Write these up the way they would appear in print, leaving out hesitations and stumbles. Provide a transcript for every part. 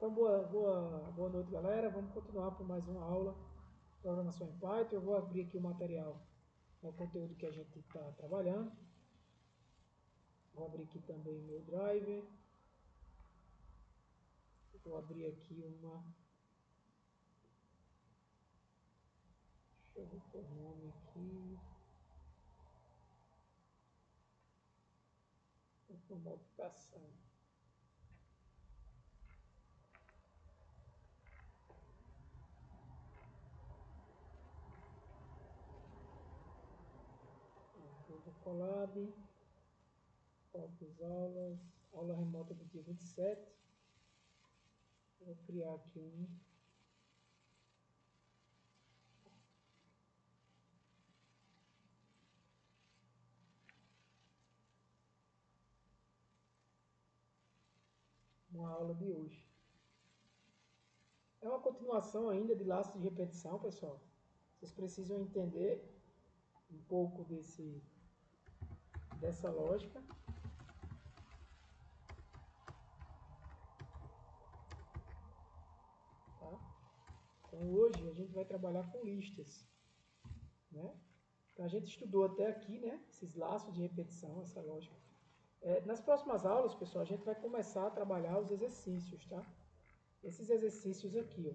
Então, boa noite, galera. Vamos continuar por mais uma aula de programação em Python. Eu vou abrir aqui o material, o conteúdo que a gente está trabalhando. Vou abrir aqui também o meu driver. Vou abrir aqui uma... Deixa eu ver o nome aqui. Uma aplicação. Google Colab. Coloco aulas. Aula remota do dia 27. Vou criar aqui uma aula de hoje. É uma continuação ainda de laços de repetição, pessoal. Vocês precisam entender um pouco dessa lógica. Tá? Então hoje a gente vai trabalhar com listas, né? Então a gente estudou até aqui, né, esses laços de repetição, essa lógica. Nas próximas aulas, pessoal, a gente vai começar a trabalhar os exercícios, tá? Esses exercícios aqui, ó.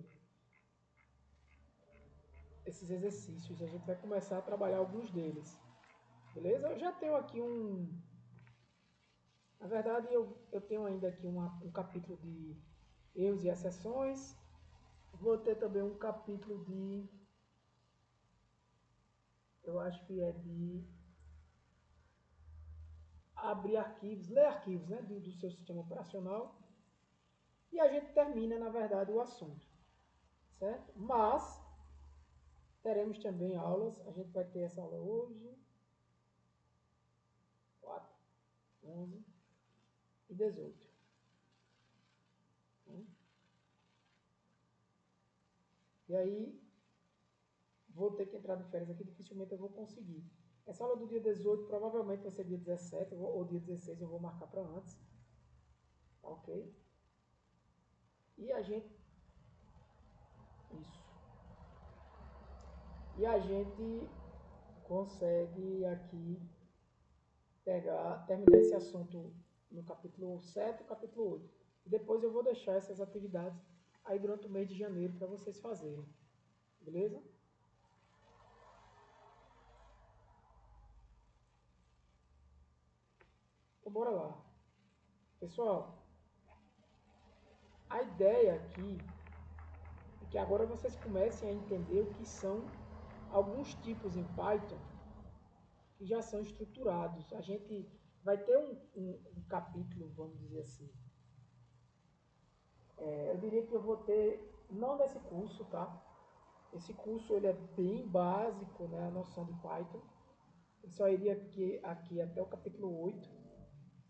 Esses exercícios, a gente vai começar a trabalhar alguns deles. Beleza? Eu já tenho aqui Na verdade, eu tenho ainda aqui um capítulo de erros e exceções. Vou ter também um capítulo eu acho que é de abrir arquivos, ler arquivos, né, do seu sistema operacional. E a gente termina, na verdade, o assunto, certo? Mas teremos também aulas, a gente vai ter essa aula hoje, 4, 11 e 18. E aí, vou ter que entrar de férias aqui, dificilmente eu vou conseguir. Essa aula do dia 18 provavelmente vai ser dia 17 ou dia 16, eu vou marcar para antes. Tá ok? E a gente... Isso. E a gente consegue aqui terminar esse assunto no capítulo 7 e capítulo 8. E depois eu vou deixar essas atividades aí durante o mês de janeiro para vocês fazerem. Beleza? Então bora lá. Pessoal, a ideia aqui é que agora vocês comecem a entender o que são alguns tipos em Python que já são estruturados. A gente vai ter um capítulo, vamos dizer assim. Eu diria que eu vou ter, não nesse curso, tá? Esse curso ele é bem básico, né, a noção de Python. Eu só iria aqui até o capítulo 8,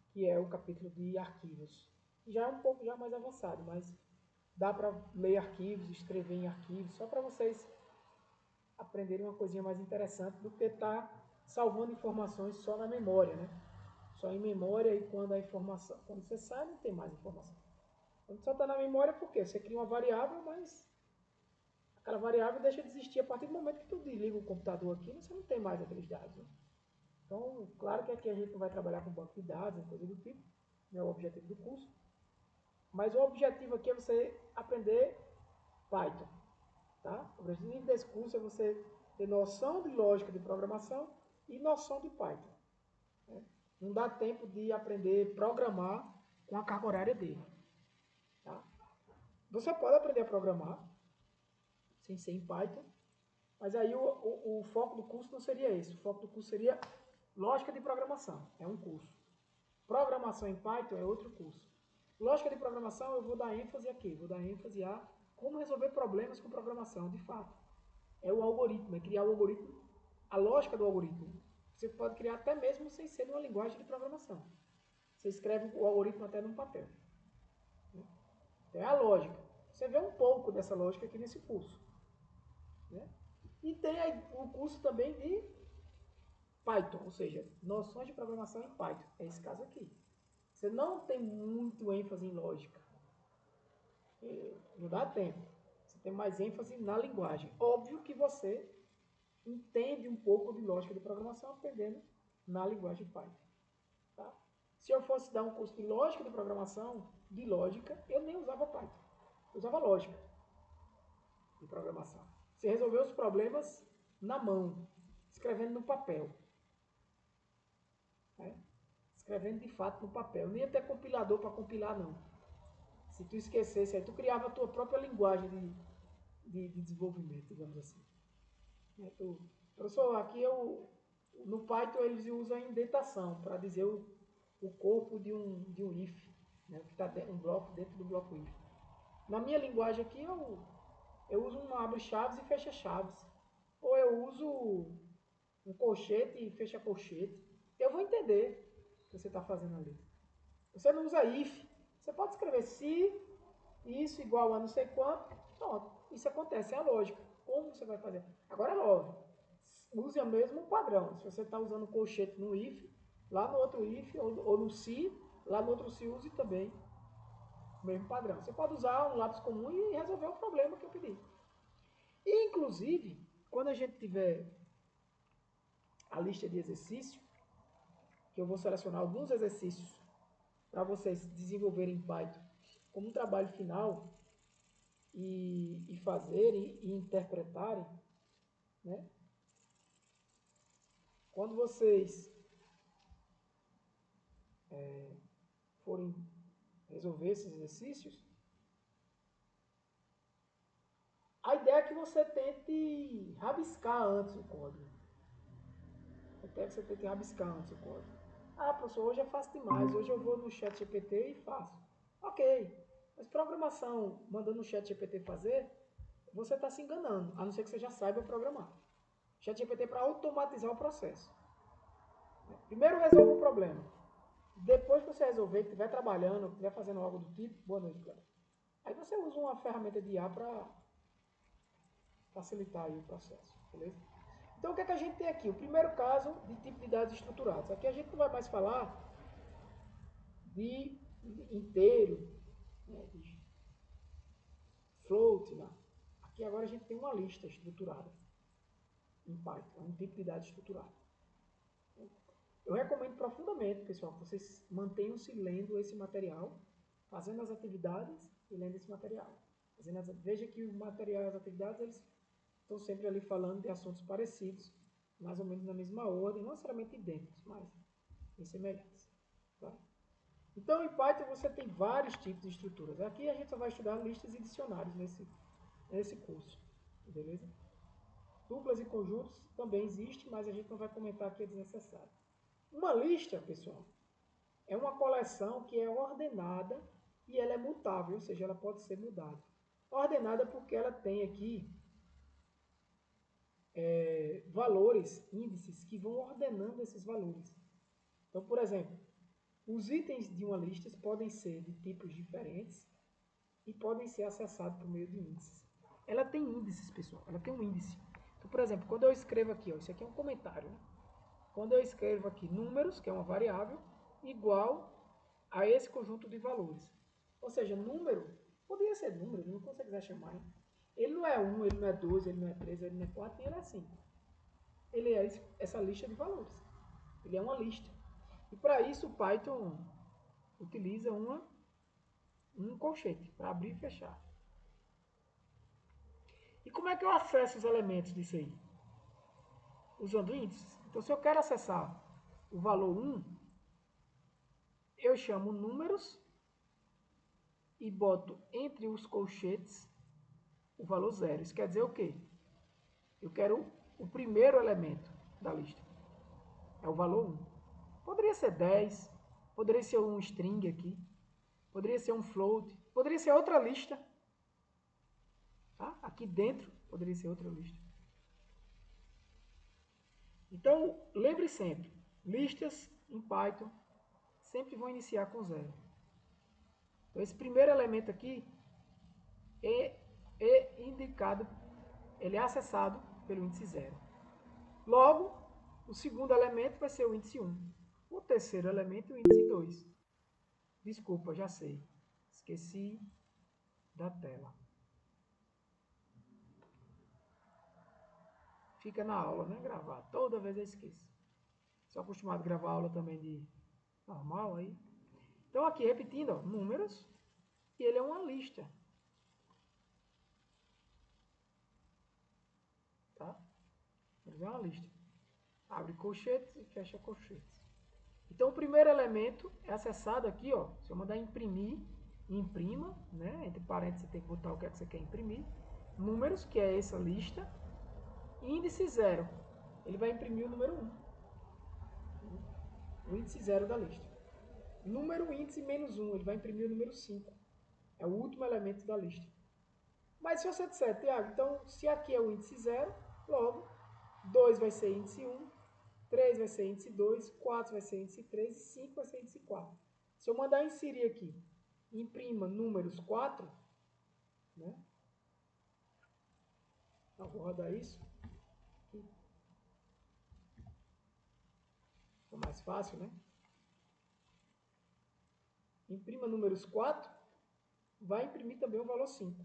que é o capítulo de arquivos. Já é um pouco já mais avançado, mas dá para ler arquivos, escrever em arquivos, só para vocês aprenderem uma coisinha mais interessante do que estar salvando informações só na memória, né? Só em memória e quando você sai não tem mais informação. Quando só está na memória, por quê? Você cria uma variável, mas aquela variável deixa de existir a partir do momento que tu desliga o computador aqui, você não tem mais aqueles dados. Né? Então, claro que aqui a gente não vai trabalhar com banco de dados, coisa do tipo, não é o objetivo do curso. Mas o objetivo aqui é você aprender Python. Tá? O objetivo desse curso é você ter noção de lógica de programação e noção de Python. Né? Não dá tempo de aprender a programar com a carga horária dele. Tá? Você pode aprender a programar sem ser em Python, mas aí o foco do curso não seria esse. O foco do curso seria lógica de programação. É um curso. Programação em Python é outro curso. Lógica de programação eu vou dar ênfase aqui. Vou dar ênfase a como resolver problemas com programação, de fato. É o algoritmo, é criar o algoritmo, a lógica do algoritmo. Você pode criar até mesmo sem ser uma linguagem de programação. Você escreve o algoritmo até num papel. Então é a lógica. Você vê um pouco dessa lógica aqui nesse curso. Né? E tem o curso também de Python, ou seja, noções de programação em Python. É esse caso aqui. Você não tem muito ênfase em lógica. Não dá tempo. Você tem mais ênfase na linguagem. Óbvio que você entende um pouco de lógica de programação aprendendo na linguagem Python. Tá? Se eu fosse dar um curso de lógica de programação, de lógica, eu nem usava Python. Eu usava lógica de programação. Você resolveu os problemas na mão, escrevendo no papel. Né? Escrevendo de fato no papel. Não ia ter compilador para compilar, não. Se tu esquecesse, aí tu criava a tua própria linguagem de desenvolvimento, digamos assim. Professor, aqui no Python eles usam a indentação para dizer o corpo de um if, né, que está um bloco dentro do bloco if. Na minha linguagem aqui eu uso um abre-chaves e fecha-chaves. Ou eu uso um colchete e fecha colchete. Eu vou entender o que você está fazendo ali. Você não usa if. Você pode escrever se isso igual a não sei quanto. Pronto. Isso acontece, é a lógica. Como você vai fazer? Agora é óbvio. Use o mesmo padrão. Se você está usando colchete no if, lá no outro if, ou no se, lá no outro se use também o mesmo padrão. Você pode usar um lápis comum e resolver o problema que eu pedi. E, inclusive, quando a gente tiver a lista de exercícios, que eu vou selecionar alguns exercícios para vocês desenvolverem em Python como um trabalho final e fazerem e interpretarem, né? Quando vocês forem resolver esses exercícios, a ideia é que você tente rabiscar antes o código. Até que você tente rabiscar antes o código. Ah, professor, hoje é fácil demais. Hoje eu vou no chat GPT e faço. Ok. Mas programação, mandando o chat GPT fazer, você está se enganando. A não ser que você já saiba programar. Chat GPT é para automatizar o processo. Primeiro resolva o problema. Depois que você resolver, que estiver trabalhando, estiver fazendo algo do tipo, boa noite, Cleber. Aí você usa uma ferramenta de IA para facilitar aí o processo, beleza? Então o que é que a gente tem aqui? O primeiro caso de tipo de dados estruturados. Aqui a gente não vai mais falar de inteiro, né, de float, não. Aqui agora a gente tem uma lista estruturada em Python, um tipo de dados estruturado. Eu recomendo profundamente, pessoal, que vocês mantenham-se lendo esse material, fazendo as atividades e lendo esse material. Veja que o material e as atividades, eles estão sempre ali falando de assuntos parecidos, mais ou menos na mesma ordem, não necessariamente idênticos, mas em semelhantes. Tá? Então, em Python você tem vários tipos de estruturas. Aqui a gente só vai estudar listas e dicionários nesse curso, beleza? Duplas e conjuntos também existe, mas a gente não vai comentar aqui, é desnecessário. Uma lista, pessoal, é uma coleção que é ordenada e ela é mutável, ou seja, ela pode ser mudada. Ordenada porque ela tem aqui valores, índices, que vão ordenando esses valores. Então, por exemplo, os itens de uma lista podem ser de tipos diferentes e podem ser acessados por meio de índices. Ela tem índices, pessoal, ela tem um índice. Então, por exemplo, quando eu escrevo aqui, ó, isso aqui é um comentário, né? Quando eu escrevo aqui números, que é uma variável, igual a esse conjunto de valores. Ou seja, número, poderia ser número, não como você quiser chamar. Né? Ele não é 1, ele não é 2, ele não é 3, ele não é 4, ele é 5. Ele é essa lista de valores. Ele é uma lista. E para isso o Python utiliza um colchete para abrir e fechar. E como é que eu acesso os elementos disso aí? Usando índices. Então, se eu quero acessar o valor 1, eu chamo números e boto entre os colchetes o valor 0. Isso quer dizer o quê? Eu quero o primeiro elemento da lista. É o valor 1. Poderia ser 10, poderia ser um string aqui, poderia ser um float, poderia ser outra lista. Tá? Aqui dentro poderia ser outra lista. Então, lembre sempre, listas em Python sempre vão iniciar com 0. Então, esse primeiro elemento aqui é indicado, ele é acessado pelo índice 0. Logo, o segundo elemento vai ser o índice 1. O terceiro elemento é o índice 2. Desculpa, já sei. Esqueci da tela. fica na aula, né? Gravar. Toda vez eu esqueço. Sou acostumado a gravar aula também de normal aí. Então aqui, repetindo, ó, números, e ele é uma lista. Tá? Ele é uma lista. Abre colchetes e fecha colchetes. Então o primeiro elemento é acessado aqui, ó. Se eu mandar imprimir, imprima, né? Entre parênteses você tem que botar o que é que você quer imprimir. Números, que é essa lista. Índice 0. Ele vai imprimir o número 1. O índice 0 da lista. Número índice menos 1. Ele vai imprimir o número 5. É o último elemento da lista. Mas se você disser, Tiago, então se aqui é o índice 0, logo 2 vai ser índice 1, 3 vai ser índice 2, 4 vai ser índice 3 e 5 vai ser índice 4. Se eu mandar inserir aqui, imprima números 4, né? Então vou rodar isso. Aqui. Fica mais fácil, né? Imprima números 4, vai imprimir também o valor 5.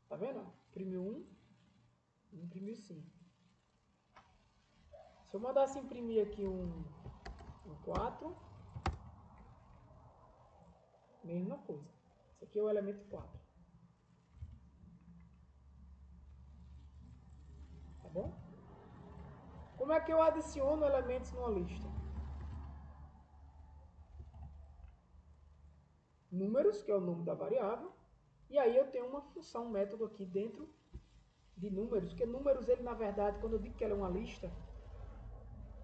Tá vendo? Imprimiu 1, imprimiu 5. Se eu mandasse imprimir aqui um 4, mesma coisa. Esse aqui é o elemento 4. Tá bom? Como é que eu adiciono elementos numa lista? Números, que é o nome da variável, e aí eu tenho uma função, um método aqui dentro de números, porque números, ele na verdade, quando eu digo que ela é uma lista,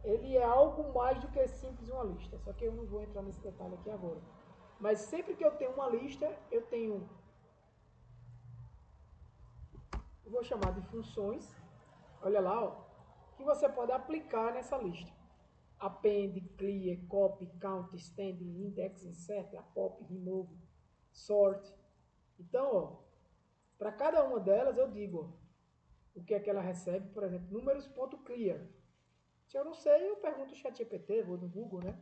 ele é algo mais do que simples uma lista, só que eu não vou entrar nesse detalhe aqui agora. Mas sempre que eu tenho uma lista, eu tenho, eu vou chamar de funções, olha lá, ó, que você pode aplicar nessa lista. Append, clear, copy, count, stand, index, insert, pop, remove, sort. Então, ó, para cada uma delas eu digo ó, o que é que ela recebe, por exemplo, números.clear. Se eu não sei, eu pergunto o ChatGPT, vou no Google, né?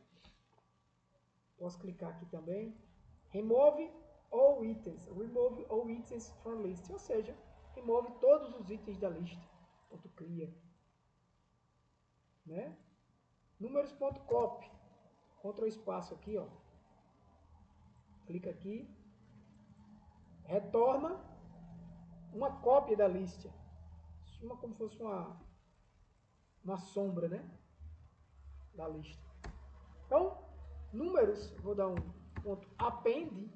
Posso clicar aqui também. Remove all items. Remove all items from list. Ou seja, remove todos os itens da lista. .clear. Né? Números.copy. Ctrl espaço aqui, ó. Clica aqui. Retorna uma cópia da lista. Como se fosse uma sombra, né? Da lista. Então, números, vou dar um ponto append,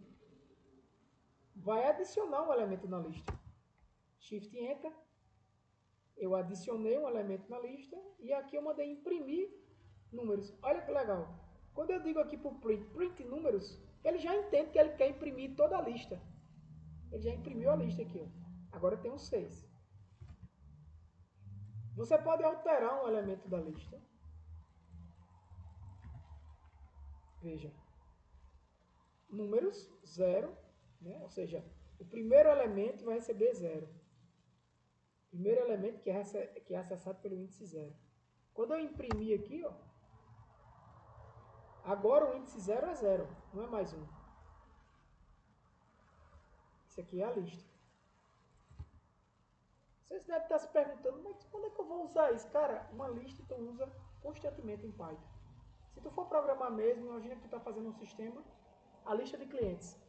vai adicionar um elemento na lista. Shift Enter, eu adicionei um elemento na lista e aqui eu mandei imprimir números. Olha que legal. Quando eu digo aqui para o print números, ele já entende que ele quer imprimir toda a lista. Ele já imprimiu a lista aqui. Ó. Agora tem um 6. Você pode alterar um elemento da lista. Veja. Números 0, né? Ou seja, o primeiro elemento vai receber 0. Primeiro elemento que é acessado pelo índice 0. Quando eu imprimir aqui, ó, agora o índice 0 é 0, não é mais 1. Isso aqui é a lista. Vocês devem estar se perguntando, mas quando é que eu vou usar isso? Cara, uma lista tu usa constantemente em Python. Se tu for programar mesmo, imagina que tu está fazendo um sistema, a lista de clientes.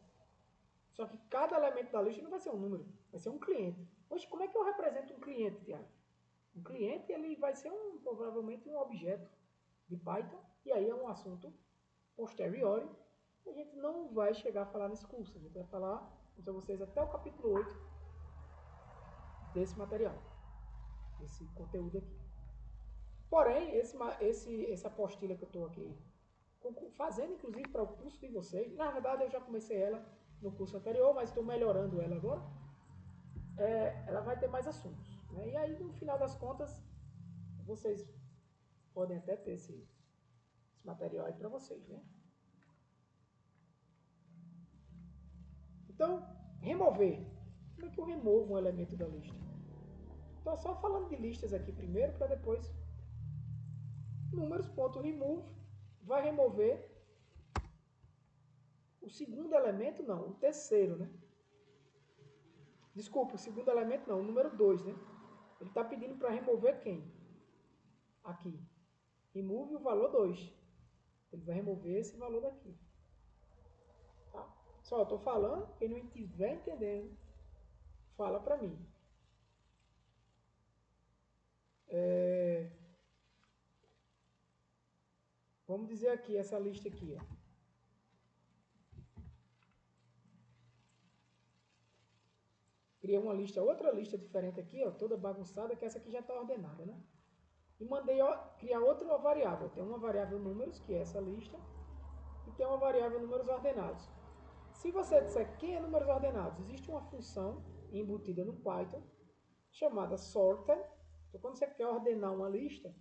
Só que cada elemento da lista não vai ser um número, vai ser um cliente. Poxa, como é que eu represento um cliente, Tiago? Um cliente ele vai ser provavelmente um objeto de Python, e aí é um assunto posteriori. A gente não vai chegar a falar nesse curso, a gente vai falar com vocês até o capítulo 8 desse material, desse conteúdo aqui. Porém, essa apostila que eu estou aqui fazendo, inclusive para o curso de vocês, na verdade eu já comecei ela no curso anterior, mas estou melhorando ela agora, ela vai ter mais assuntos. Né? E aí, no final das contas, vocês podem até ter esse material aí para vocês. Né? Então, remover. Como é que eu removo um elemento da lista? Estou só falando de listas aqui primeiro, para depois números.remove vai remover O segundo elemento não, o terceiro, né? Desculpa, o segundo elemento não, o número 2, né? Ele está pedindo para remover quem? Aqui. Remove o valor 2. Ele vai remover esse valor daqui. Tá? Só eu estou falando, quem não estiver entendendo, fala para mim. Vamos dizer aqui, essa lista aqui, ó. Criei uma lista, outra lista diferente aqui, ó, toda bagunçada, que essa aqui já está ordenada, né? E mandei ó, criar outra variável. Tem uma variável números, que é essa lista, e tem uma variável números ordenados. Se você disser quem é números ordenados, existe uma função embutida no Python chamada sorted. Então, quando você quer ordenar uma lista,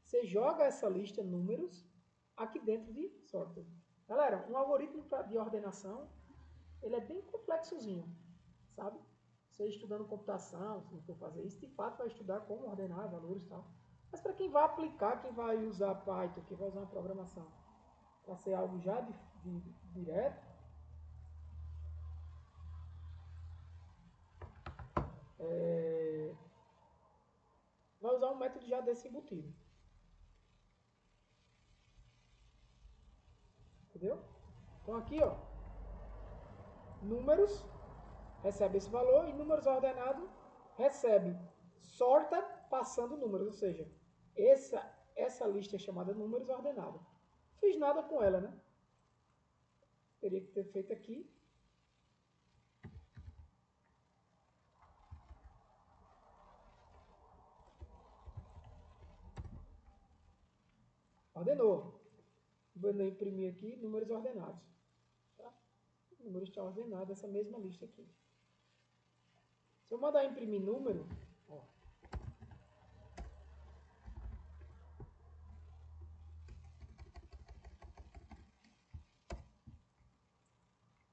você joga essa lista números aqui dentro de sorted. Galera, um algoritmo de ordenação, ele é bem complexozinho, sabe? Você estudando computação, se não for fazer isso, de fato vai estudar como ordenar valores e tal. Mas para quem vai aplicar, quem vai usar Python, quem vai usar uma programação para ser algo já direto, vai usar um método já desse embutido. Entendeu? Então aqui, ó, números recebe esse valor e números ordenado recebe sorta passando números, ou seja, essa lista é chamada números ordenado. Fiz nada com ela, né? Teria que ter feito aqui. Ordenou. Vou imprimir aqui números ordenados. Tá? O número está ordenado, essa mesma lista aqui. Se eu mandar imprimir número, ó,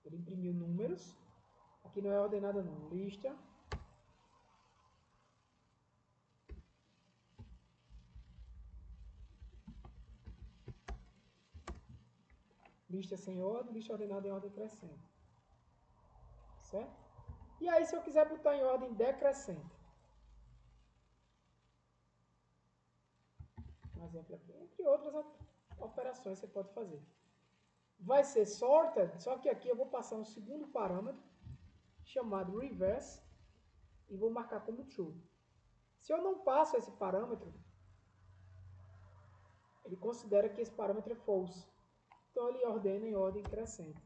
ele imprimiu números. Aqui não é ordenada não, lista. Lista sem ordem, lista ordenada em ordem crescente. Certo? E aí, se eu quiser botar em ordem decrescente. Um exemplo aqui. Entre outras operações você pode fazer. Vai ser sorted, só que aqui eu vou passar um segundo parâmetro, chamado reverse, e vou marcar como true. Se eu não passo esse parâmetro, ele considera que esse parâmetro é false. Então ele ordena em ordem crescente.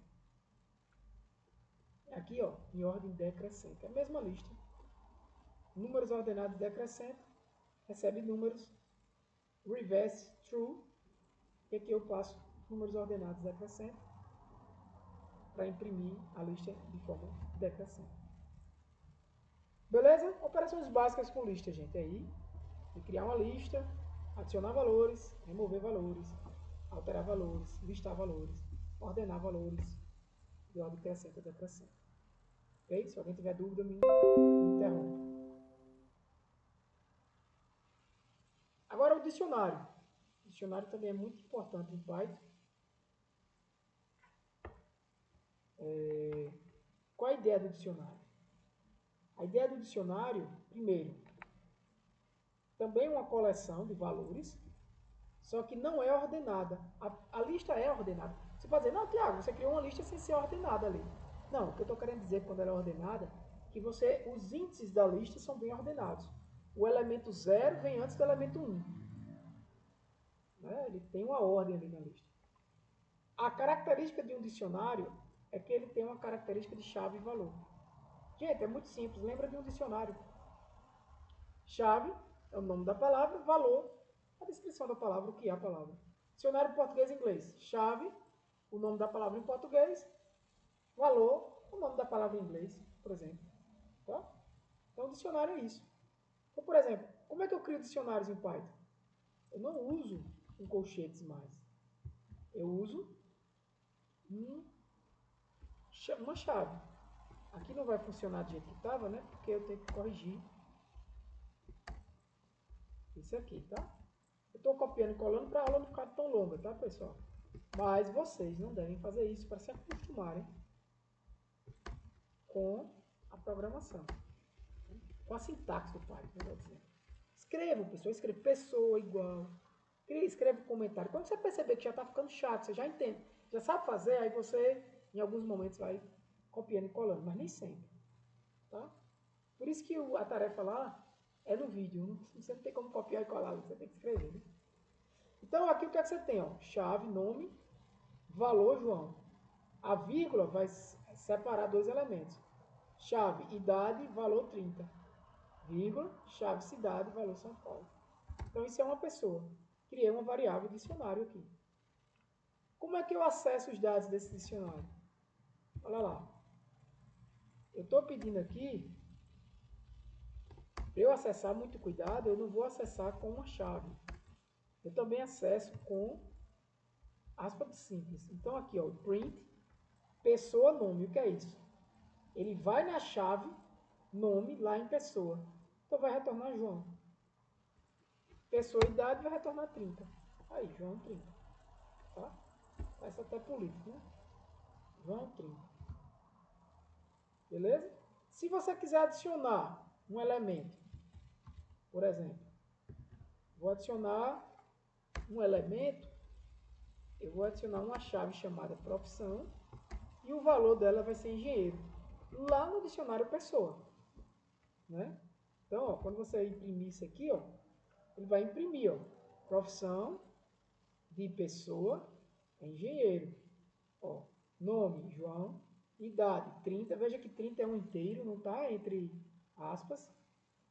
Aqui, ó, em ordem decrescente. É a mesma lista. Números ordenados decrescente, recebe números, reverse true, e aqui eu passo números ordenados decrescente para imprimir a lista de forma decrescente. Beleza? Operações básicas com lista, gente. Aí, de criar uma lista, adicionar valores, remover valores, alterar valores, listar valores, ordenar valores de ordem crescente ou decrescente. Ok? Se alguém tiver dúvida, me interrompa. Agora o dicionário. O dicionário também é muito importante em Python. Qual a ideia do dicionário? A ideia do dicionário, primeiro, também é uma coleção de valores, só que não é ordenada. A lista é ordenada. Você pode dizer, não, Tiago, você criou uma lista sem ser ordenada ali. Não, o que eu estou querendo dizer quando ela é ordenada, que os índices da lista são bem ordenados. O elemento 0 vem antes do elemento 1. Né? Ele tem uma ordem ali na lista. A característica de um dicionário é que ele tem uma característica de chave e valor. Gente, é muito simples. Lembra de um dicionário. Chave é o nome da palavra, valor, a descrição da palavra, o que é a palavra. Dicionário português e inglês. Chave, o nome da palavra em português, valor, o nome da palavra em inglês, por exemplo. Tá? Então, o dicionário é isso. Então, por exemplo, como é que eu crio dicionários em Python? Eu não uso um colchetes mais. Eu uso uma chave. Aqui não vai funcionar do jeito que estava, né? Porque eu tenho que corrigir isso aqui, tá? Eu estou copiando e colando para a aula não ficar tão longa, tá, pessoal? Mas vocês não devem fazer isso para se acostumarem com a programação, com a sintaxe do Python, melhor dizendo. Escrevam, pessoal, escreva pessoa igual. Escreva um comentário. Quando você perceber que já está ficando chato, você já entende, já sabe fazer, aí você, em alguns momentos, vai copiando e colando, mas nem sempre. Tá? Por isso que a tarefa lá é no vídeo. Você não tem como copiar e colar, você tem que escrever. Né? Então, aqui o que é que você tem? Ó? Chave, nome, valor, João. A vírgula vai separar dois elementos. Chave, idade, valor 30. Vírgula, chave, cidade, valor São Paulo. Então, isso é uma pessoa. Criei uma variável dicionário aqui. Como é que eu acesso os dados desse dicionário? Olha lá. Eu estou pedindo aqui, para eu acessar, muito cuidado, eu não vou acessar com uma chave. Eu também acesso com aspas simples. Então, aqui, ó, print, pessoa, nome. O que é isso? Ele vai na chave, nome, lá em pessoa. Então, vai retornar João. Pessoa, idade, vai retornar 30. Aí, João 30. Tá? Essa até político, né? João 30. Beleza? Se você quiser adicionar um elemento, por exemplo, vou adicionar um elemento, eu vou adicionar uma chave chamada profissão e o valor dela vai ser engenheiro, lá no dicionário pessoa. Né? Então, ó, quando você imprimir isso aqui, ó, ele vai imprimir, ó, profissão de pessoa é engenheiro. Ó, nome, João. Idade, 30. Veja que 30 é um inteiro, não está entre aspas.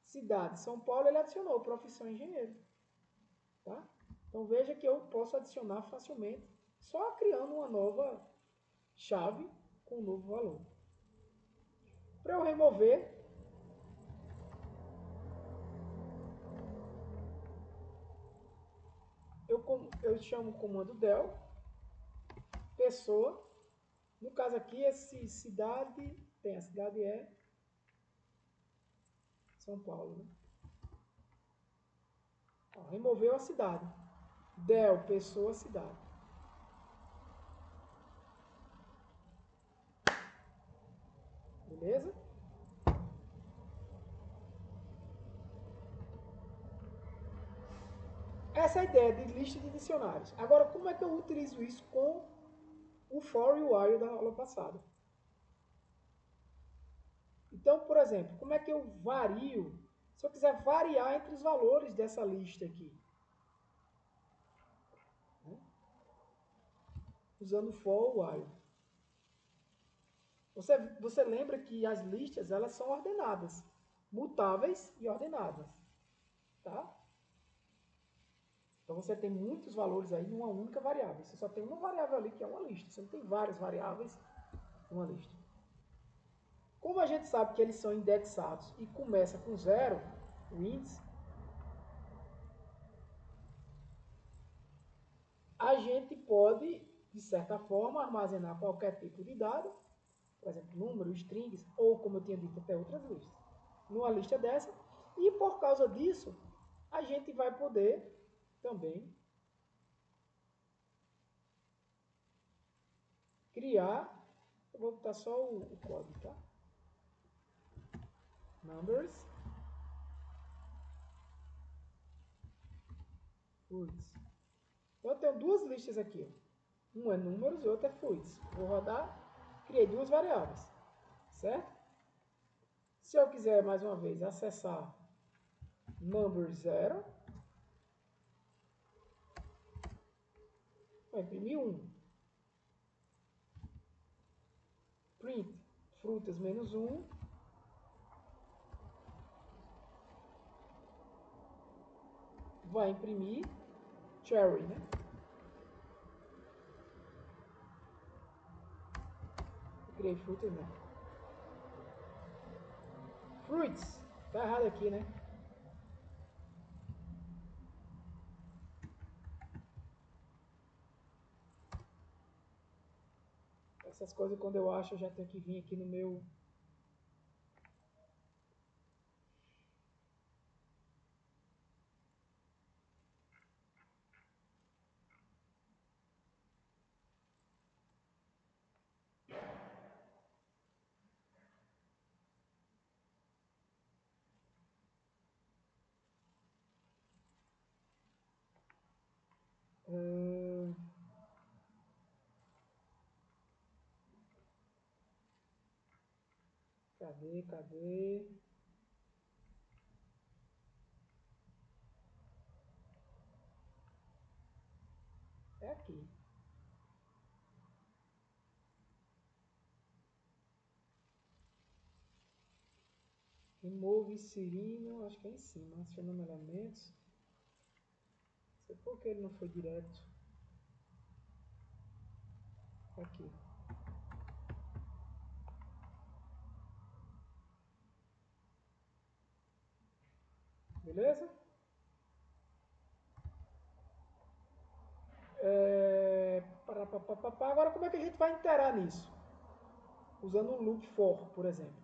Cidade, São Paulo, ele adicionou profissão engenheiro. Tá? Então veja que eu posso adicionar facilmente, só criando uma nova chave com um novo valor. Para eu remover, eu chamo o comando del, pessoa. No caso aqui, esse cidade, a cidade é São Paulo. Né? Ó, removeu a cidade. Del, pessoa, cidade. Beleza? Essa é a ideia de lista de dicionários. Agora, como é que eu utilizo isso com o for e o while da aula passada? Então, por exemplo, como é que eu vario? Se eu quiser variar entre os valores dessa lista aqui, né? Usando for ou while. Você lembra que as listas elas são ordenadas, mutáveis e ordenadas, tá? Então você tem muitos valores aí numa única variável. Você só tem uma variável ali que é uma lista. Você não tem várias variáveis numa lista. Como a gente sabe que eles são indexados e começa com zero, o índice, a gente pode, de certa forma, armazenar qualquer tipo de dado, por exemplo, números, strings, ou, como eu tinha dito, até outras listas, numa lista dessa, e por causa disso, a gente vai poder também criar, eu vou botar só o código, tá? Numbers, fruits. Então eu tenho duas listas aqui. Um é números e outro é fruits. Vou rodar, criei duas variáveis, certo? Se eu quiser, mais uma vez, acessar number 0, vai imprimir 1. Print, frutas menos 1. Vai imprimir cherry, né? Eu criei frutas, né? Fruits. Tá errado aqui, né? Essas coisas, quando eu acho, eu já tenho que vir aqui no meu... Cadê? É aqui. Remove Cirino, acho que é em cima. Acionando elementos. Não sei por que ele não foi direto. Aqui. Beleza? Agora, como é que a gente vai interar nisso? Usando um loop for, por exemplo.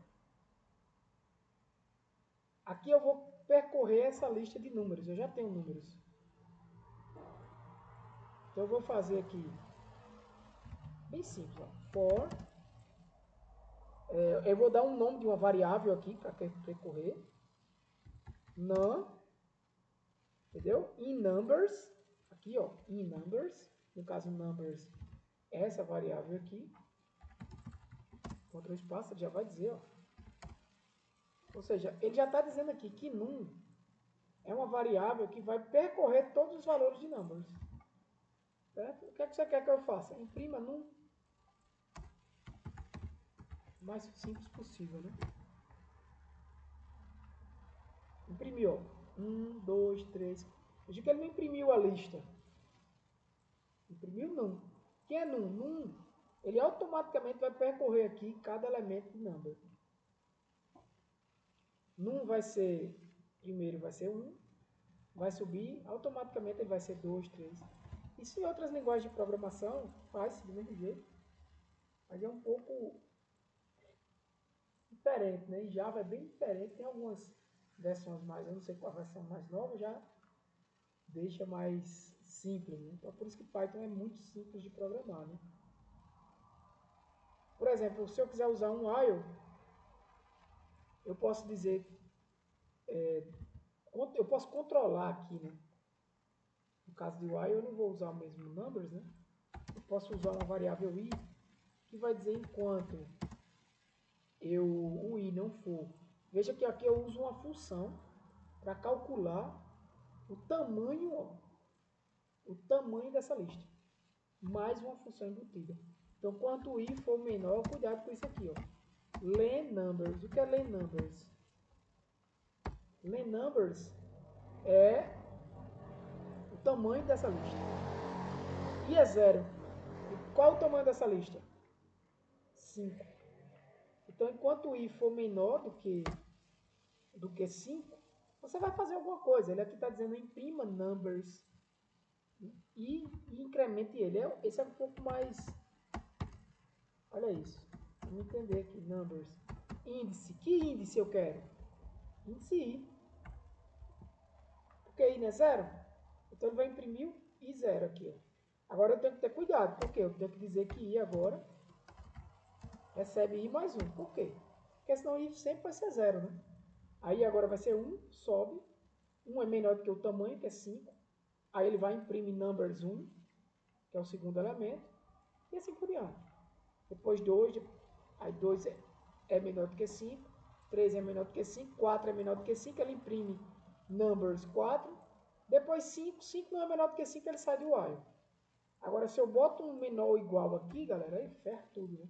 Aqui eu vou percorrer essa lista de números. Eu já tenho números. Então eu vou fazer aqui, bem simples, ó, for. Eu vou dar um nome de uma variável aqui para percorrer. Num, entendeu? In numbers, aqui ó, in numbers, no caso numbers, essa variável aqui. Ctrl espaço, ele já vai dizer, ó. Ou seja, ele já está dizendo aqui que num é uma variável que vai percorrer todos os valores de numbers. Certo? O que é que você quer que eu faça? Imprima num o mais simples possível, né? Imprimiu. 1, 2, 3. Veja que ele não imprimiu a lista. Imprimiu num. Que é num? Num, ele automaticamente vai percorrer aqui cada elemento de number. Num vai ser, primeiro vai ser 1, vai subir, automaticamente ele vai ser 2, 3. Isso em outras linguagens de programação faz-se do mesmo jeito, mas é um pouco diferente, né? Em Java é bem diferente, tem algumas versões mais, eu não sei qual a versão mais nova, já deixa mais simples, né? Então por isso que Python é muito simples de programar, né? Por exemplo, se eu quiser usar um while, eu posso dizer, eu posso controlar aqui, né? No caso de while, eu não vou usar o mesmo numbers, né? Eu posso usar uma variável i, que vai dizer enquanto o i não for. Veja que aqui eu uso uma função para calcular o tamanho dessa lista, mais uma função embutida. Então, quanto o i for menor, cuidado com isso aqui, ó. Len numbers. O que é len numbers? Len numbers é o tamanho dessa lista. I é 0. E qual o tamanho dessa lista? 5. Então, enquanto o i for menor do que 5, você vai fazer alguma coisa. Ele aqui está dizendo imprima numbers e incremente ele. Esse é um pouco mais... Olha isso. Vamos entender aqui. Numbers. Índice. Que índice eu quero? Índice i. Porque i não é 0? Então ele vai imprimir o i 0 aqui. Ó. Agora eu tenho que ter cuidado. Por quê? Eu tenho que dizer que i agora recebe i mais 1. Por quê? Porque senão i sempre vai ser 0, né? Aí agora vai ser 1, sobe. 1 é menor do que o tamanho, que é 5. Aí ele vai imprimir numbers 1, que é o segundo elemento. E assim por diante. Depois 2, aí 2 é menor do que 5. 3 é menor do que 5. 4 é menor do que 5. Ele imprime numbers 4. Depois 5. 5 não é menor do que 5, ele sai do while. Agora, se eu boto um menor ou igual aqui, galera, aí ferra tudo, né?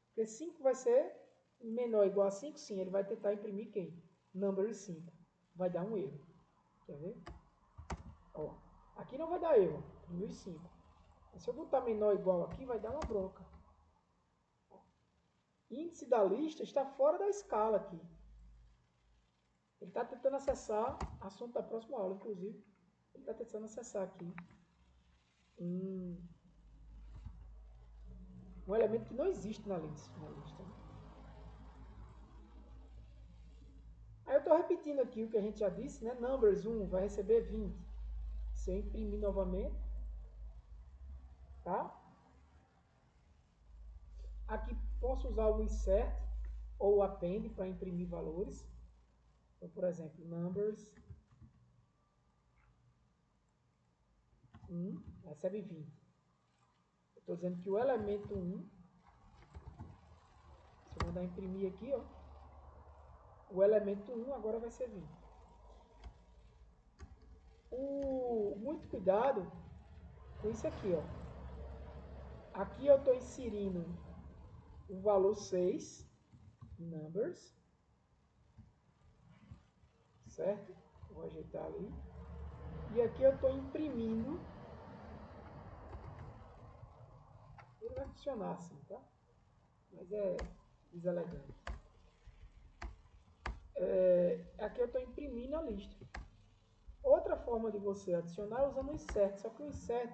Porque 5 vai ser menor ou igual a 5, sim. Ele vai tentar imprimir quem? Number 5. Vai dar um erro. Quer ver? Ó, aqui não vai dar erro. Imprimiu 5. Se eu botar menor ou igual aqui, vai dar uma bronca. Índice da lista está fora da escala aqui. Ele está tentando acessar, assunto da próxima aula, inclusive. Ele está tentando acessar aqui um elemento que não existe na lista. Aí eu estou repetindo aqui o que a gente já disse, né? Numbers 1 vai receber 20. Se eu imprimir novamente, tá? Aqui posso usar o insert ou o append para imprimir valores. Então, por exemplo, numbers 1 recebe 20. Eu estou dizendo que o elemento 1, se eu mandar imprimir aqui, ó, o elemento 1 agora vai ser 20. Muito cuidado com isso aqui, ó. Aqui eu estou inserindo o valor 6, numbers, certo? Vou ajeitar ali. E aqui eu estou imprimindo. Ele vai funcionar assim, tá? Mas é deselegante. Aqui eu estou imprimindo a lista. Outra forma de você adicionar é usando o insert. Só que o insert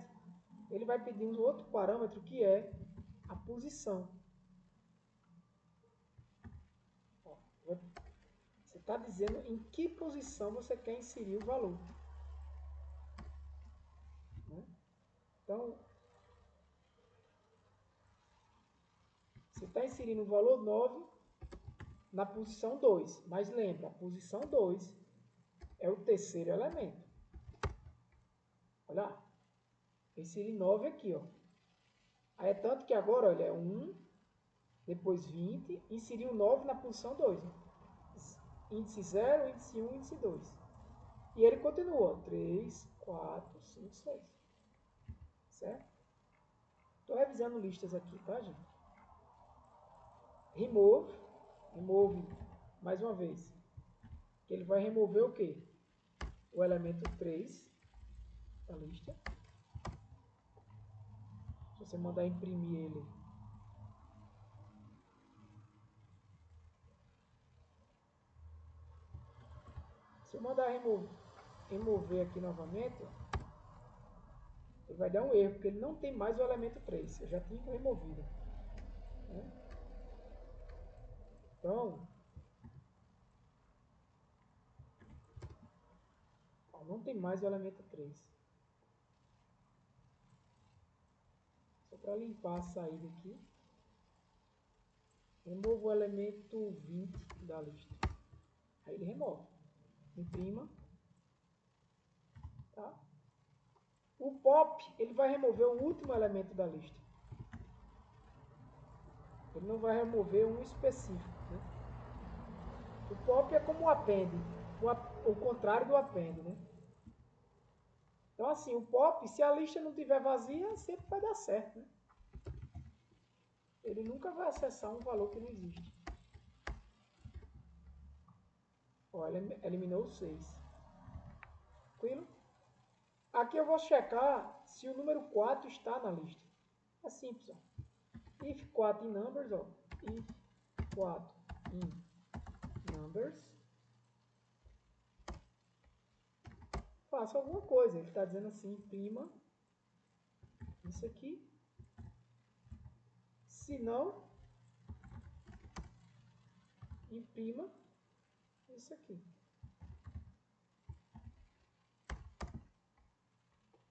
ele vai pedir um outro parâmetro que é a posição. Ó, você está dizendo em que posição você quer inserir o valor. Né? Então, você está inserindo o valor 9 na posição 2. Mas lembra, a posição 2 é o terceiro elemento. Olha lá. Eu inseri 9 aqui, ó. Aí é tanto que agora, olha, é 1, depois 20, inseri o 9 na posição 2. Índice 0, índice 1, índice 2. E ele continua, 3, 4, 5, 6. Certo? Estou revisando listas aqui, tá, gente? Remove, mais uma vez. Que ele vai remover o quê? O elemento 3 da lista. Se você mandar imprimir ele, se eu mandar remover aqui novamente, ele vai dar um erro, porque ele não tem mais o elemento 3. Eu já tinha removido. Né? Então, ó, não tem mais o elemento 3. Só para limpar a saída aqui. Removo o elemento 20 da lista. Aí ele remove. Imprima. Tá? O pop, ele vai remover o último elemento da lista. Ele não vai remover um específico. Né? O pop é como o append. O contrário do append. Né? Então, assim, o pop, se a lista não estiver vazia, sempre vai dar certo. Né? Ele nunca vai acessar um valor que não existe. Ó, ele eliminou 6. Tranquilo? Aqui eu vou checar se o número 4 está na lista. É simples. Ó. If 4 in numbers, ó. If 4 in numbers. Faça alguma coisa. Ele está dizendo assim, imprima isso aqui. Se não, imprima isso aqui.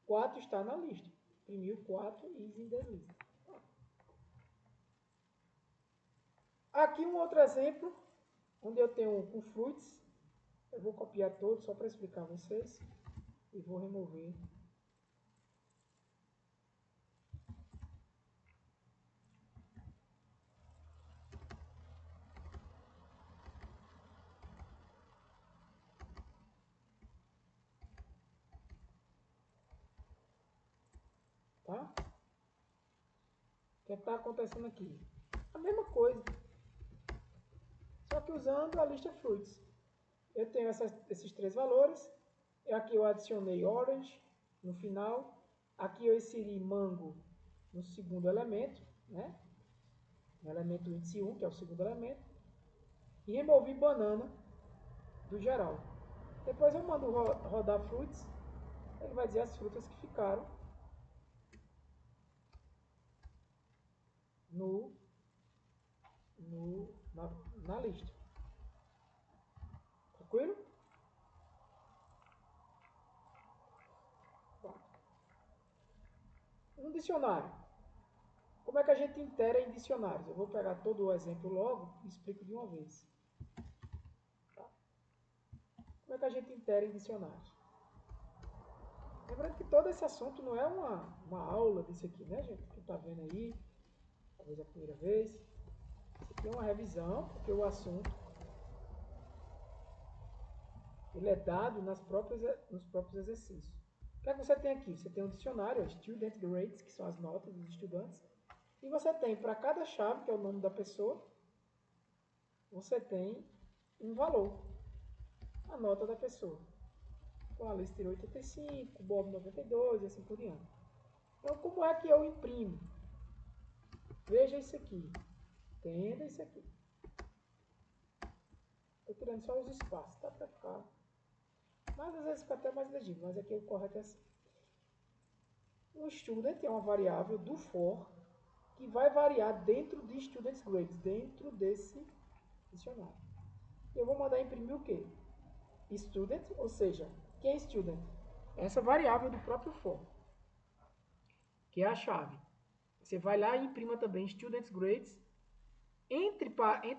4 está na lista. Imprimiu 4 is in the list. Aqui um outro exemplo, onde eu tenho com fruits. Eu vou copiar todos só para explicar a vocês. E vou remover. Tá? O que está acontecendo aqui? A mesma coisa. Só que usando a lista fruits. Eu tenho esses 3 valores. Aqui eu adicionei orange no final. Aqui eu inseri mango no segundo elemento, né? No elemento índice 1, que é o segundo elemento. E removi banana do geral. Depois eu mando rodar fruits. Ele vai dizer as frutas que ficaram na lista. Tranquilo? Um dicionário. Como é que a gente intera em dicionários? Eu vou pegar todo o exemplo logo e explico de uma vez. Tá? Como é que a gente intera em dicionários? Lembrando que todo esse assunto não é uma aula disso aqui, né, gente? Que está vendo aí, talvez a primeira vez. Isso aqui é uma revisão, porque o assunto Ele é dado nos próprios exercícios. O que é que você tem aqui? Você tem um dicionário, Student Grades, que são as notas dos estudantes. E você tem, para cada chave, que é o nome da pessoa, você tem um valor, a nota da pessoa. Então, a Alice tirou 85, Bob 92 e assim por diante. Então, como é que eu imprimo? Veja isso aqui. Entenda isso aqui. Estou tirando só os espaços, tá? Para ficar. Mas às vezes fica até mais legível, mas aqui o correto é assim. O student é uma variável do for que vai variar dentro de students grades, dentro desse dicionário. Eu vou mandar imprimir o quê? Student, ou seja, quem é student? Essa variável do próprio for, que é a chave. Você vai lá e imprima também students grades, entre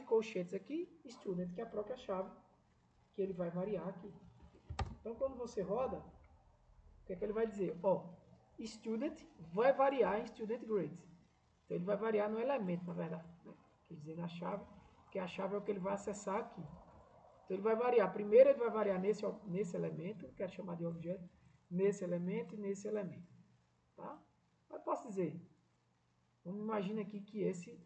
colchetes aqui, student, que é a própria chave, que ele vai variar aqui. Então, quando você roda, o que é que ele vai dizer? Ó, student vai variar em student grades. Então, ele vai variar no elemento, na verdade. Né? Quer dizer, na chave, que a chave é o que ele vai acessar aqui. Então, ele vai variar. Primeiro, ele vai variar nesse elemento, que quero chamar de objeto, nesse elemento e nesse elemento. Tá? Mas posso dizer, vamos imaginar aqui que esse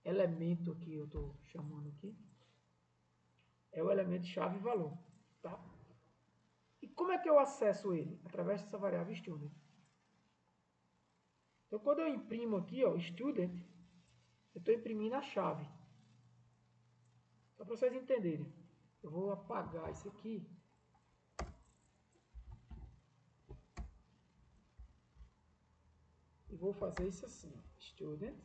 elemento que eu estou chamando aqui é o elemento chave e valor. Tá? E como é que eu acesso ele? Através dessa variável student. Então, quando eu imprimo aqui, ó, student, eu estou imprimindo a chave. Só para vocês entenderem. Eu vou apagar isso aqui. E vou fazer isso assim. Student.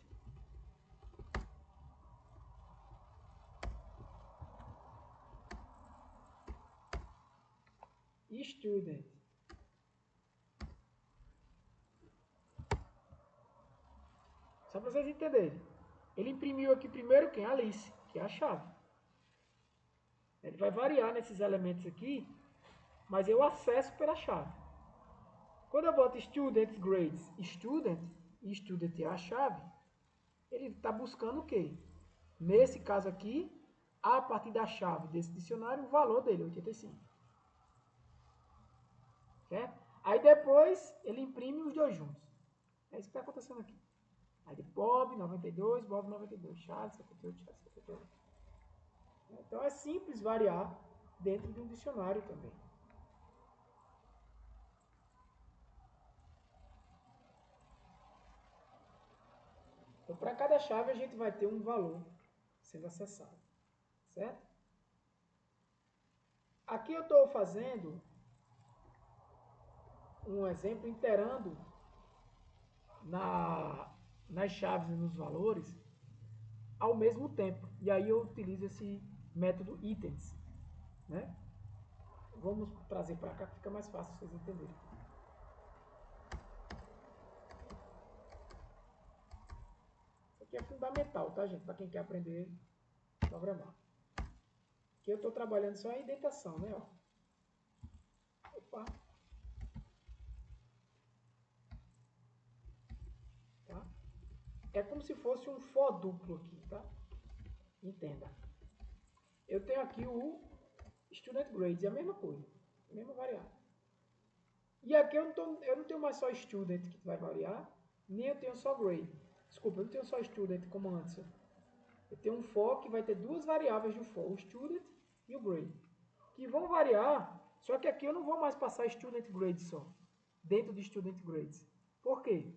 E student. Só para vocês entenderem. Ele imprimiu aqui primeiro quem? Alice, que é a chave. Ele vai variar nesses elementos aqui, mas eu acesso pela chave. Quando eu boto student grades student, e student é a chave, ele está buscando o quê? Nesse caso aqui, a partir da chave desse dicionário, o valor dele, 85. Certo? Aí depois ele imprime os dois juntos. É isso que está acontecendo aqui. Aí de Bob 92, Bob 92, Charles 78, Charles 78. Então é simples variar dentro de um dicionário também. Então, para cada chave a gente vai ter um valor sendo acessado, certo? Aqui eu estou fazendo um exemplo inteirando nas chaves e nos valores ao mesmo tempo. E aí eu utilizo esse método itens, né? Vamos trazer para cá que fica mais fácil vocês entenderem. Isso aqui é fundamental, tá, gente? Para quem quer aprender a programar. Aqui eu estou trabalhando só a indentação, né? Ó. Opa. Tá? É como se fosse um for duplo aqui, tá? Entenda. Eu tenho aqui o student grades, é a mesma coisa, a mesma variável. E aqui eu não tenho mais só student que vai variar, nem eu tenho só grade. Desculpa, eu não tenho só student como antes. Eu tenho um for que vai ter duas variáveis do for, o student e o grade, que vão variar, só que aqui eu não vou mais passar student grade só, dentro de student grades. Por quê?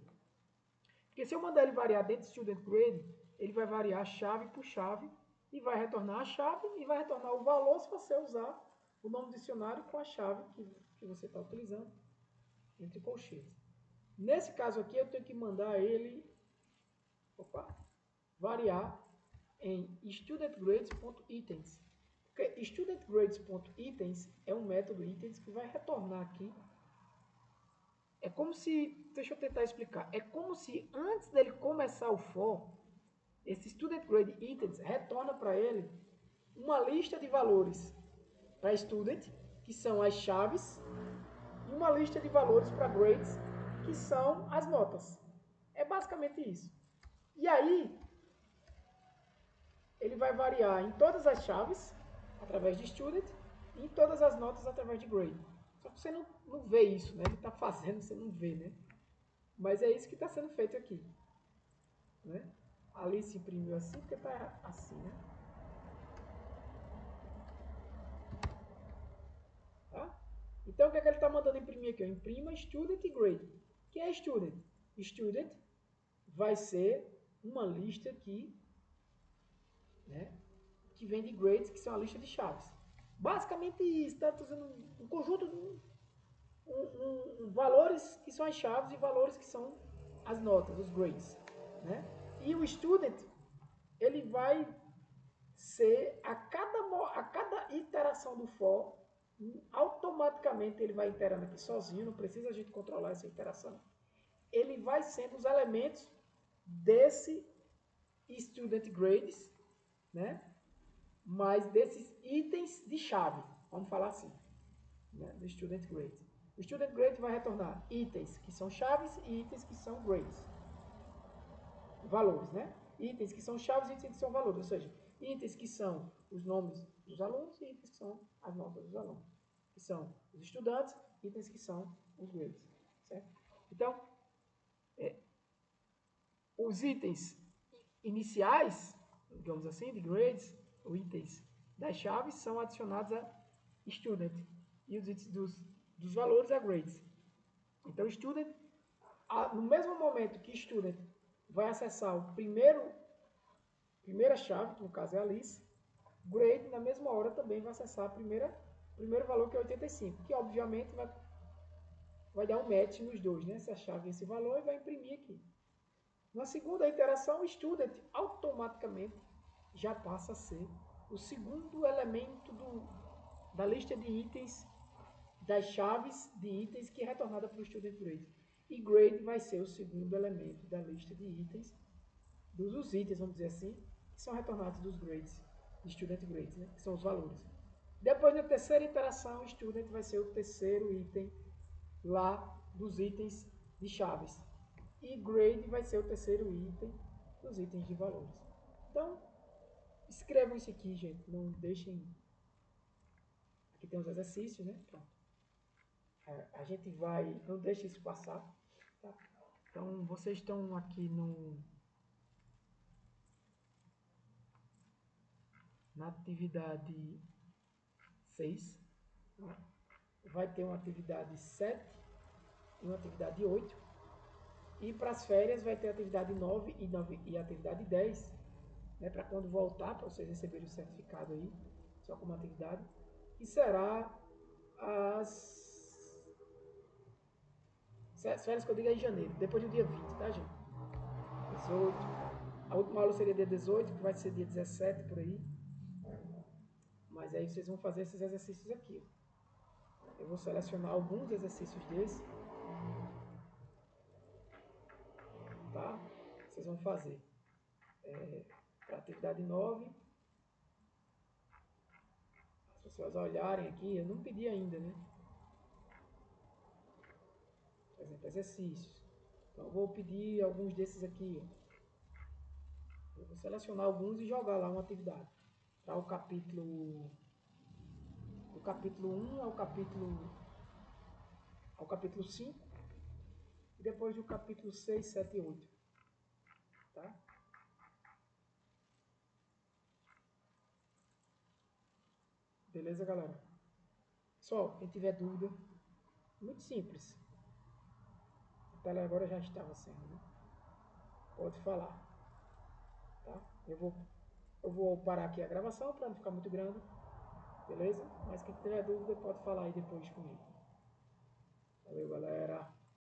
Porque se eu mandar ele variar dentro de student grade, ele vai variar chave por chave e vai retornar a chave e vai retornar o valor se você usar o nome do dicionário com a chave que você está utilizando entre colchetes. Nesse caso aqui, eu tenho que mandar ele variar em studentgrades.items. Porque studentgrades.items é um método itens que vai retornar aqui. É como se, deixa eu tentar explicar, é como se antes dele começar o for, esse studentGradeItems retorna para ele uma lista de valores para student, que são as chaves, e uma lista de valores para grades, que são as notas. É basicamente isso. E aí, ele vai variar em todas as chaves, através de student, em todas as notas através de grade. Só que você não vê isso, né? Ele está fazendo, você não vê, né? Mas é isso que está sendo feito aqui, né? Ali se imprimiu assim porque está assim, né? Tá? Então o que é que ele está mandando imprimir aqui? Imprima student e grade. O que é student? Student vai ser uma lista aqui, né? Que vem de grades, que são a lista de chaves. Basicamente isso, está usando um conjunto de valores que são as chaves e valores que são as notas, os grades, né? E o student, ele vai ser a cada iteração do for, automaticamente ele vai iterando aqui sozinho, não precisa a gente controlar essa iteração. Ele vai sendo os elementos desse student grades, né? Mas desses itens de chave, vamos falar assim, né? Do student grade. O student grade vai retornar itens que são chaves e itens que são grades. Valores, né? Itens que são chaves e itens que são valores, ou seja, itens que são os nomes dos alunos e itens que são as notas dos alunos, que são os estudantes, itens que são os grades, certo? Então, os itens iniciais, digamos assim, de grades, ou itens das chaves, são adicionados a student, e os itens dos valores a grades. Então, student, no mesmo momento que student vai acessar o primeira chave, que no caso é a Alice, grade, na mesma hora, também vai acessar o primeiro valor, que é 85, que obviamente vai dar um match nos dois, né? Essa chave e esse valor, e vai imprimir aqui. Na segunda iteração, o student automaticamente já passa a ser o segundo elemento da lista de itens, das chaves de itens que é retornada para o student grade. E grade vai ser o segundo elemento da lista de itens, dos itens, vamos dizer assim, que são retornados dos grades, de student grades, né? Que são os valores. Depois, na terceira iteração, student vai ser o terceiro item lá dos itens de chaves. E grade vai ser o terceiro item dos itens de valores. Então, escrevam isso aqui, gente. Não deixem... Aqui tem os exercícios, né? Pronto. A gente vai... Não deixe isso passar. Tá? Então, vocês estão aqui na atividade 6. Né? Vai ter uma atividade 7 e uma atividade 8. E para as férias vai ter a atividade 9 e a atividade 10, né, para quando voltar, para vocês receberem o certificado aí, só como atividade, e será as férias que eu digo é em janeiro, depois do dia 20, tá, gente? 18. A última aula seria dia 18, que vai ser dia 17 por aí. Mas aí vocês vão fazer esses exercícios aqui. Eu vou selecionar alguns exercícios desses, tá? Vocês vão fazer para a atividade 9. As pessoas olharem aqui, eu não pedi ainda, né? Por exemplo, exercícios. Então, eu vou pedir alguns desses aqui. Eu vou selecionar alguns e jogar lá uma atividade. Para o capítulo... Do capítulo 1 ao capítulo 5. E depois do capítulo 6, 7 e 8. Tá? Beleza, galera? Só, quem tiver dúvida, muito simples. A tela agora já estava sendo, né? Pode falar. Tá? Eu vou parar aqui a gravação para não ficar muito grande. Beleza? Mas quem tiver dúvida pode falar aí depois comigo. Valeu, galera.